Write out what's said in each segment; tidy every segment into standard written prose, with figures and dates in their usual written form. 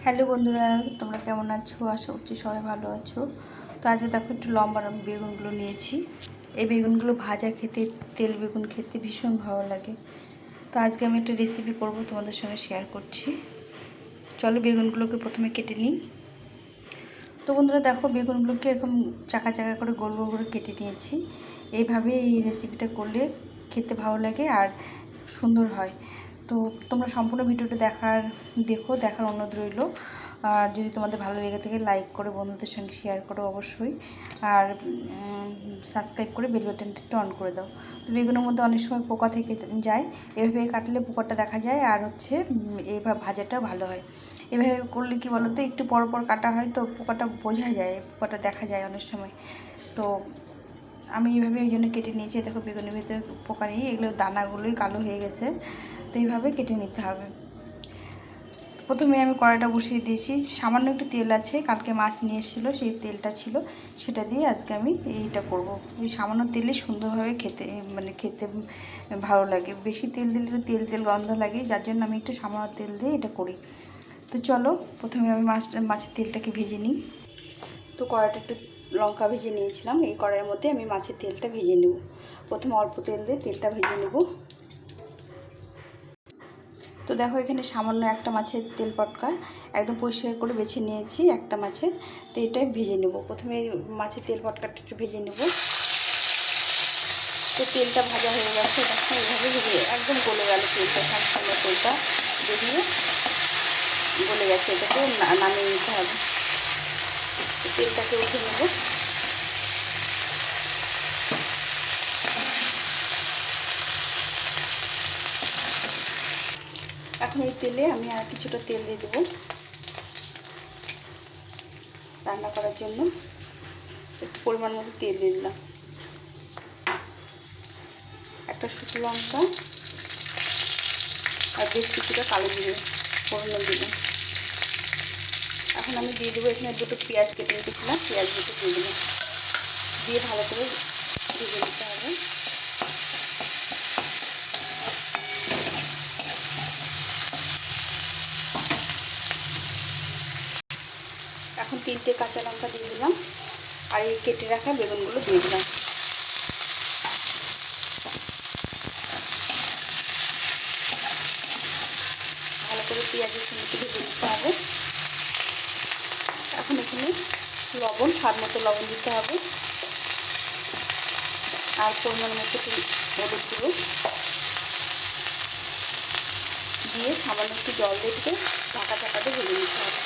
Hello বন্ধুরা, তোমরা কেমন আছো? আশা করছি সবাই ভালো আছো। তো আজকে দেখো একটু লম্বা লম্বা বেগুনগুলো নিয়েছি। এই বেগুনগুলো ভাজা খেতে, তেল বেগুন খেতে ভীষণ ভালো লাগে। তো আজকে আমি একটা রেসিপি করব, তোমাদের সঙ্গে শেয়ার করছি। চলো বেগুনগুলোকে প্রথমে কেটে নিই। তো বন্ধুরা দেখো, বেগুনগুলোকে এরকম চাকা চাকা করে গোল গোল করে কেটে নিয়েছি। এইভাবে এই রেসিপিটা করলে খেতে ভালো লাগে আর সুন্দর হয়। তো তোমরা সম্পূর্ণ ভিডিওটা দেখার অনুরোধ রইল। আর যদি তোমাদের ভালো লেগে থাকে লাইক করে বন্ধুদের সঙ্গে শেয়ার করো অবশ্যই। আর সাবস্ক্রাইব করে বেল বাটনটা অন করে দাও। তো বেগুনের মধ্যে অনেক সময় পোকা থেকে যায়, এভাবে কাটলে পোকাটা দেখা যায় আর এইভাবে ভাজাটা ভালো হয়। এভাবে করলে কি বলো তো, একটু পর পর কাটা হয় তো পোকাটা বোঝা যায়, পোকাটা দেখা যায় অনেক সময়। তো আমি এইভাবে ওই জন্য কেটে নিয়েছি। দেখো বেগুনের ভিতরে পোকা নেই, এগুলো দানাগুলোই কালো হয়ে গেছে। তো এইভাবে কেটে নিতে হবে। প্রথমে আমি কড়াইটা বসিয়ে দিয়েছি, সামান্য একটু তেল আছে, কালকে মাছ নিয়ে এসেছিলো সেই তেলটা ছিল, সেটা দিয়ে আজকে আমি এইটা করব। ওই সামান্য তেলে সুন্দরভাবে খেতে ভালো লাগে। বেশি তেল দিলে একটু তেল তেল গন্ধ লাগে, যার জন্য আমি একটু সামান্য তেল দিয়ে এটা করি। তো চলো প্রথমে আমি মাছের তেলটাকে ভেজে নিই। তো কড়াইটা একটু লঙ্কা ভেজে নিয়েছিলাম, এই কড়াইয়ের মধ্যে আমি মাছের তেলটা ভেজে নেব। প্রথমে অল্প তেল দিয়ে তেলটা ভেজে নেব। তো দেখো এখানে সামান্য একটা মাছের তেল পটকা একদম পরিষ্কার করে বেছে নিয়েছি একটা মাছের। তো এটাই ভেজে নেব। প্রথমে মাছের তেল পটকাটা একটু ভেজে নেব। তো তেলটা ভাজা হয়ে গেছে, দেখো এইভাবে ভেজে একদম গলে গেল তেলটা, সম্পূর্ণ তেলটা বেরিয়ে গলে গেছে। এটাকে নামিয়ে নিতে হবে। তেলটাকে উঠে নেব। এখন এই তেলে আমি আর কিছুটা তেল দিয়ে দেবো রান্না করার জন্য। একটু পরিমাণ মতো তেল দিয়ে দিলাম, একটা শুকনো লঙ্কা আর বেশ কিছুটা কালো জিরে ফোড়ন দিলাম। এখন আমি দিয়ে দেবো এখানে দুটো পেঁয়াজ কেটে রেখেছিলাম, পেঁয়াজ দুটো দিয়ে দিলাম। দিয়ে ভালো করে ভেজে নিতে হবে। এখন 3টে কাঁচা লঙ্কা দিয়ে দিলাম আর এই কেটে রাখা বেগুনগুলো দিয়ে দিলাম। ভালো করে পেঁয়াজের সঙ্গে ভেজে নিতে হবে। এখন এখানে লবণ, স্বাদ মতো লবণ দিতে হবে আর পরিমাণ মতো হলুদ গুঁড়ো দিয়ে সামান্য একটু জল দিয়ে ঢাকা ঢাকাতে ভেজে নিতে হবে।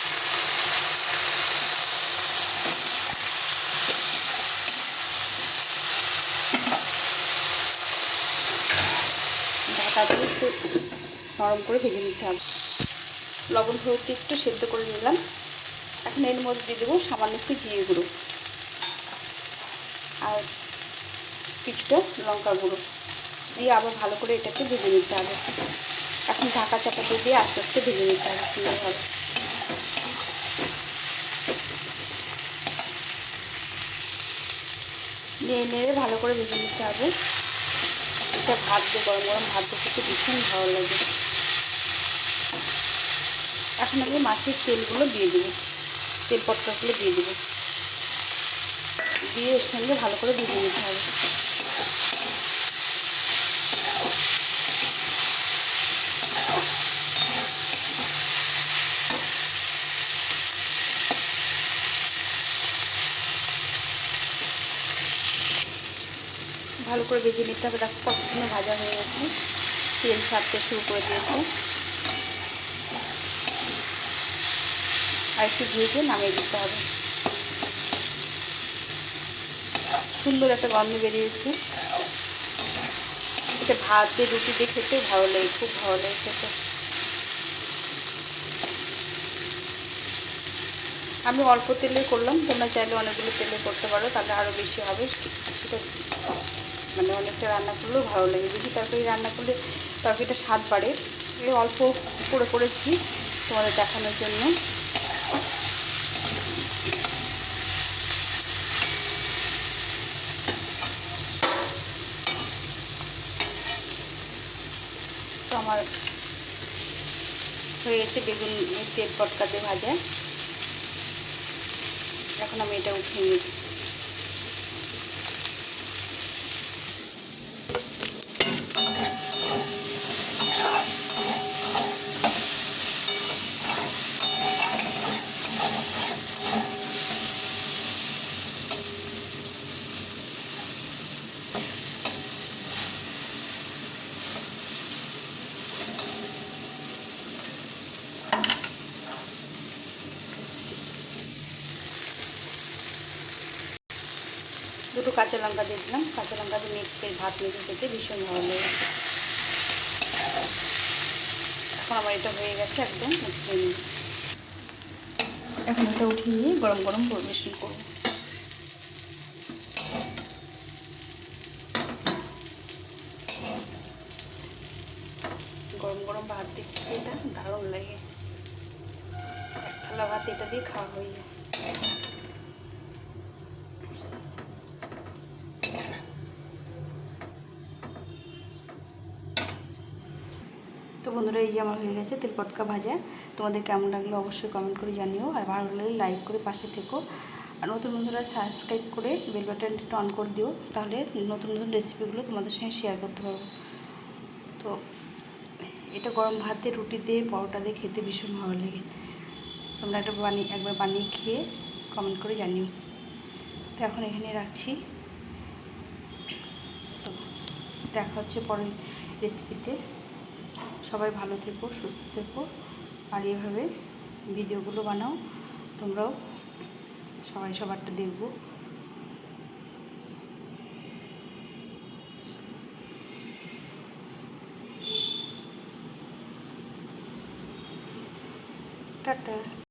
ঢাকা দিয়ে একটু নরম করে ভেজে নিতে হবে। লবণ হলুদটি একটু সেদ্ধ করে নিলাম। এখন এর মধ্যে দিয়ে দেবো সামান্য একটু জিরে গুঁড়ো আর কিছুটা লঙ্কা গুঁড়ো দিয়ে আবার ভালো করে এটাকে ভেজে নিতে হবে। এখন ঢাকা চাপা দিয়ে আস্তে আস্তে ভেজে নিতে হবে সুন্দরভাবে। নেড়ে ভালো করে ভেজে নিতে হবে। এটা ভাত দিয়ে গরম গরম ভাত দিয়ে খেতে ভীষণ ভালো লাগে। এখন আমি মাছের তেলগুলো দিয়ে দেবো, তেল পটকাগুলো দিয়ে দেবো, দিয়ে এর সঙ্গে ভালো করে ভেজে নিতে হবে। ভালো করে ভেজে নিতে হবে। দেখো কতক্ষণে ভাজা হয়ে গেছে, তেল ছাড়তে শুরু করে দিয়েছে। আর একটু ভেজে নামিয়ে দিতে হবে। সুন্দর একটা গন্ধ বেরিয়েছে। এটা ভাত দিয়ে রুটি দিয়ে খেতে ভালো লাগে, খুব ভালো লাগে খেতে। আমি অল্প তেলে করলাম, তোমরা চাইলে অনেকগুলো তেলে করতে পারো, তাহলে আরও বেশি হবে। সেটা অনেকটা রান্না করলেও ভালো লাগে। বেশি তরকারি রান্না করলে তরকারিটা স্বাদ বাড়ে। এই অল্প করেছি তোমাদের দেখানোর জন্য। তো আমার হয়ে গেছে বেগুন তেল পটকাতে ভাজা। এখন আমি এটা উঠিয়ে নিই। দুটো কাঁচা লঙ্কা দিয়ে দিলাম। কাঁচা লঙ্কা দিয়ে মেখে ভাত মেখে খেতে ভীষণ ভালো লাগে। এখন আমার এটা হয়ে গেছে, একদম উঠিয়ে নিই। এখন এটা উঠিয়ে নিয়ে গরম গরম পরিবেশন করব। গরম গরম ভাত দিয়ে এটা দারুণ লাগে। এক থালা ভাত এটা দিয়ে খাওয়া হয়ে যায়। তো বন্ধুরা, এই যে আমার হয়ে গেছে তেল পটকা ভাজা। তোমাদের কেমন লাগলো অবশ্যই কমেন্ট করে জানিও, আর ভালো লাগলে লাইক করে পাশে থেকো। আর নতুন বন্ধুরা সাবস্ক্রাইব করে বেল বাটনটা অন করে দিও, তাহলে নতুন নতুন রেসিপিগুলো তোমাদের সঙ্গে শেয়ার করতে পারবো। তো এটা গরম ভাত দিয়ে, রুটি দিয়ে, পরোটা দিয়ে খেতে ভীষণ ভালো লাগে। তোমরা একবার বানিয়ে খেয়ে কমেন্ট করে জানিও। তো এখন এখানে রাখছি। তো দেখা হচ্ছে পরের রেসিপিতে। সবাই ভালো থেকো, সুস্থ থেকো, আর এইভাবে ভিডিওগুলো বানাও। তোমরাও সবাই সবারটা দেখবো। টাটা।